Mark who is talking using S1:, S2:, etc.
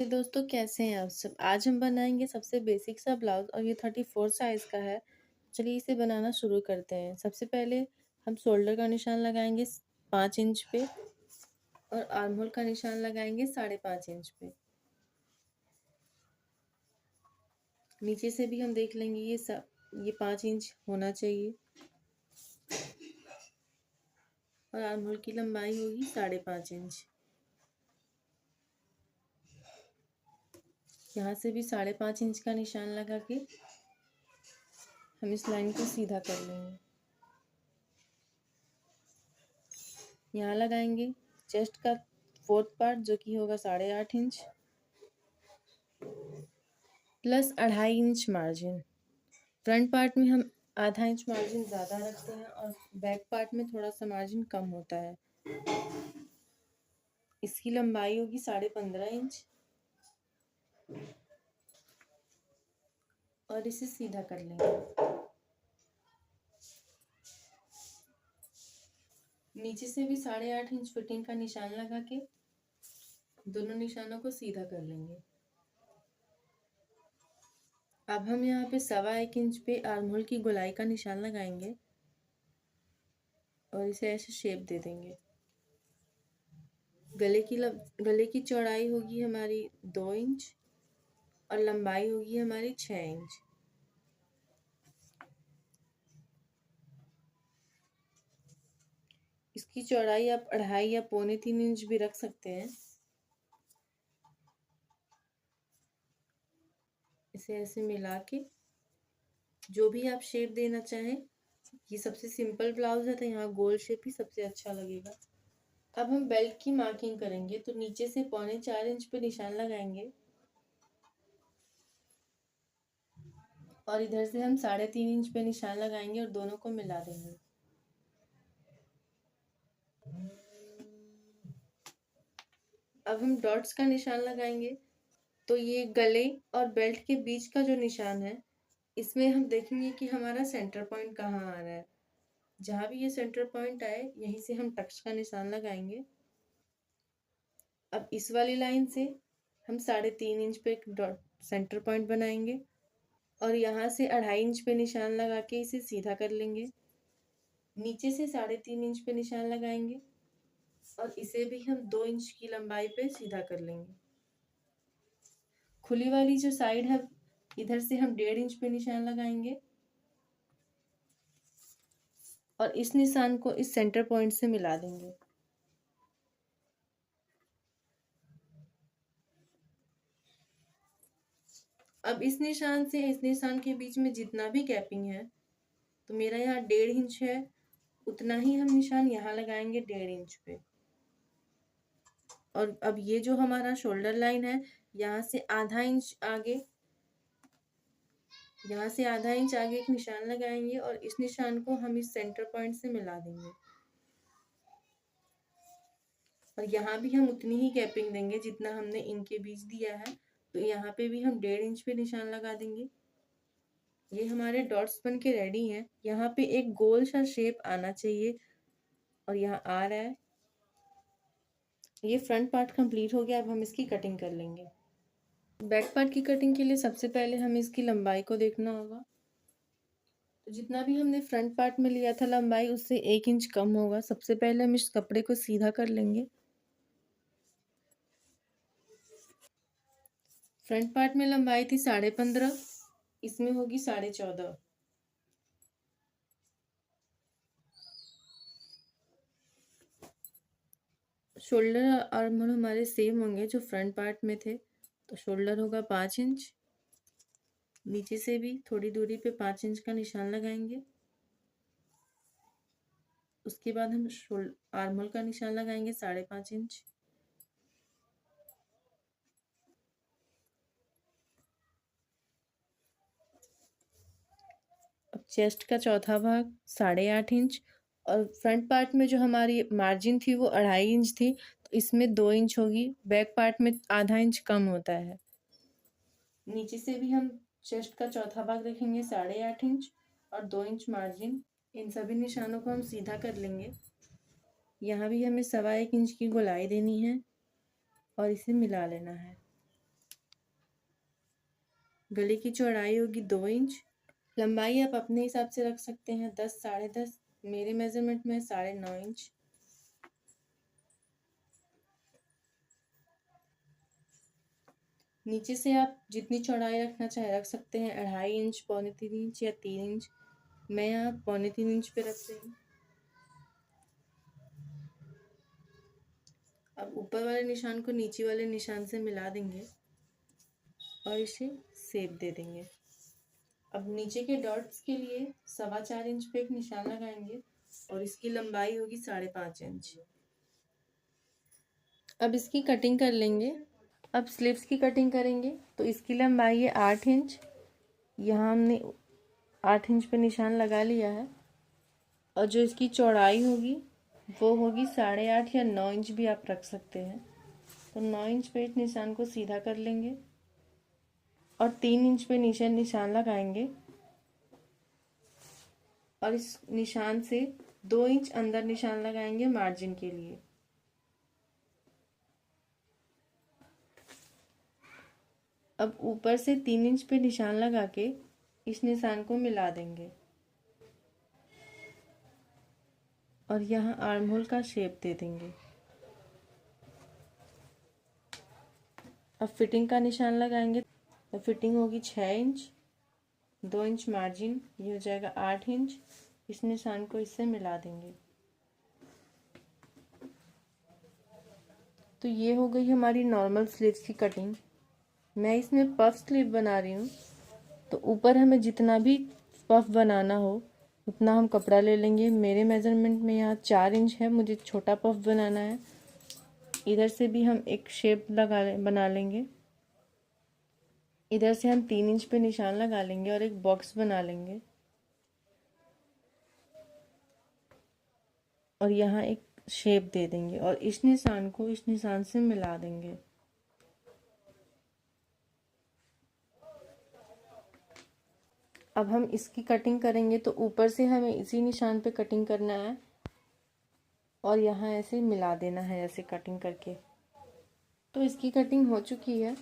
S1: तो दोस्तों कैसे हैं आप सब। आज हम बनाएंगे सबसे बेसिक सा ब्लाउज और ये 34 साइज का है। चलिए इसे बनाना शुरू करते हैं। सबसे पहले हम शोल्डर का निशान लगाएंगे 5 इंच पे और आर्म होल का निशान लगाएंगे 5.5 इंच पे। नीचे से भी हम देख लेंगे ये 5 इंच होना चाहिए और आर्म होल की लंबाई होगी 5.5 इंच। यहाँ से भी 5.5 इंच का निशान लगा के हम इस लाइन को सीधा कर लेंगे। यहाँ लगाएंगे चेस्ट का 4th पार्ट जो कि होगा 8.5 inch plus 2.5 inch margin. Front part में हम आधा इंच मार्जिन ज़्यादा रखते हैं और बैक पार्ट में थोड़ा सा मार्जिन कम होता है। इसकी लंबाई होगी 15.5 इंच और इसे सीधा कर लेंगे। नीचे से भी 8.5 इंच फिटिंग का निशान लगा के दोनों निशानों को सीधा कर लेंगे। अब हम यहाँ पे 1.25 इंच पे आर्म होल की गोलाई का निशान लगाएंगे और इसे ऐसे शेप दे देंगे। गले की चौड़ाई होगी हमारी 2 इंच और लंबाई होगी हमारी 6 इंच। इसकी चौड़ाई आप 2.5 या 2.25 इंच भी रख सकते हैं। इसे ऐसे मिला के जो भी आप शेप देना चाहें। ये सबसे सिंपल ब्लाउज है तो यहाँ गोल शेप ही सबसे अच्छा लगेगा। अब हम बेल्ट की मार्किंग करेंगे तो नीचे से 3.25 इंच पे निशान लगाएंगे और इधर से हम 3.5 इंच पे निशान लगाएंगे और दोनों को मिला देंगे। अब हम डॉट्स का निशान लगाएंगे तो ये गले और बेल्ट के बीच का जो निशान है इसमें हम देखेंगे कि हमारा सेंटर पॉइंट कहाँ आ रहा है। जहाँ भी ये सेंटर पॉइंट आए यहीं से हम टक्स का निशान लगाएंगे। अब इस वाली लाइन से हम 3.5 इंच पे एक डॉट सेंटर पॉइंट बनाएंगे और यहाँ से 2.5 इंच पे निशान लगा के इसे सीधा कर लेंगे। नीचे से 3.5 इंच पे निशान लगाएंगे और इसे भी हम 2 इंच की लंबाई पे सीधा कर लेंगे। खुली वाली जो साइड है इधर से हम 1.5 इंच पे निशान लगाएंगे और इस निशान को इस सेंटर पॉइंट से मिला देंगे। अब इस निशान से इस निशान के बीच में जितना भी गैपिंग है तो मेरा यहाँ 1.5 इंच है, उतना ही हम निशान यहाँ लगाएंगे 1.5 इंच पे। और अब ये जो हमारा शोल्डर लाइन है यहाँ से आधा इंच आगे एक निशान लगाएंगे और इस निशान को हम इस सेंटर पॉइंट से मिला देंगे। और यहाँ भी हम उतनी ही गैपिंग देंगे जितना हमने इनके बीच दिया है। तो यहाँ पे भी हम 1.5 इंच पे निशान लगा देंगे। ये हमारे डॉट्स बन के रेडी हैं। यहाँ पे एक गोल सा शेप आना चाहिए और यहाँ आ रहा है। ये फ्रंट पार्ट कंप्लीट हो गया। अब हम इसकी कटिंग कर लेंगे। बैक पार्ट की कटिंग के लिए सबसे पहले हमें इसकी लंबाई को देखना होगा। तो जितना भी हमने फ्रंट पार्ट में लिया था लंबाई उससे 1 इंच कम होगा। सबसे पहले हम इस कपड़े को सीधा कर लेंगे। फ्रंट पार्ट में लंबाई थी 15.5, इसमें होगी 14.5। शोल्डर आर्म होल हमारे सेम होंगे जो फ्रंट पार्ट में थे। तो शोल्डर होगा 5 इंच। नीचे से भी थोड़ी दूरी पे 5 इंच का निशान लगाएंगे। उसके बाद हम आर्म होल का निशान लगाएंगे 5.5 इंच। अब चेस्ट का चौथा भाग 8.5 इंच और फ्रंट पार्ट में जो हमारी मार्जिन थी वो 2.5 इंच थी तो इसमें 2 इंच होगी। बैक पार्ट में आधा इंच कम होता है। नीचे से भी हम चेस्ट का चौथा भाग रखेंगे 8.5 इंच और 2 इंच मार्जिन। इन सभी निशानों को हम सीधा कर लेंगे। यहाँ भी हमें 1.25 इंच की गोलाई देनी है और इसे मिला लेना है। गले की चौड़ाई होगी 2 इंच। लंबाई आप अपने हिसाब से रख सकते हैं, 10, 10.5। मेरे मेजरमेंट में 9.5 इंच। नीचे से आप जितनी चौड़ाई रखना चाहे रख सकते हैं, 2.5 इंच, 2.25 इंच या 3 इंच। मैं यहाँ 2.25 इंच पे रख रही हूँ। अब ऊपर वाले निशान को नीचे वाले निशान से मिला देंगे और इसे शेप दे देंगे। अब नीचे के डॉट्स के लिए 4.25 इंच पे एक निशान लगाएंगे और इसकी लंबाई होगी 5.5 इंच। अब इसकी कटिंग कर लेंगे। अब स्लीव्स की कटिंग करेंगे तो इसकी लंबाई है 8 इंच। यहाँ हमने 8 इंच पे निशान लगा लिया है और जो इसकी चौड़ाई होगी वो होगी 8.5 या 9 इंच भी आप रख सकते हैं। तो 9 इंच पे इस निशान को सीधा कर लेंगे और 3 इंच पे नीचे निशान लगाएंगे और इस निशान से 2 इंच अंदर निशान लगाएंगे मार्जिन के लिए। अब ऊपर से 3 इंच पे निशान लगा के इस निशान को मिला देंगे और यहाँ आर्म होल का शेप दे देंगे। अब फिटिंग का निशान लगाएंगे तो फिटिंग होगी 6 इंच, 2 इंच मार्जिन, ये हो जाएगा 8 इंच। इस निशान को इससे मिला देंगे। तो ये हो गई हमारी नॉर्मल स्लीव्स की कटिंग। मैं इसमें पफ स्लीव बना रही हूँ, तो ऊपर हमें जितना भी पफ बनाना हो उतना हम कपड़ा ले लेंगे। मेरे मेजरमेंट में यहाँ 4 इंच है, मुझे छोटा पफ बनाना है। इधर से भी हम एक शेप बना लेंगे। इधर से हम 3 इंच पे निशान लगा लेंगे और एक बॉक्स बना लेंगे और यहाँ एक शेप दे देंगे और इस निशान को इस निशान से मिला देंगे। अब हम इसकी कटिंग करेंगे तो ऊपर से हमें इसी निशान पे कटिंग करना है और यहाँ ऐसे मिला देना है ऐसे कटिंग करके। तो इसकी कटिंग हो चुकी है।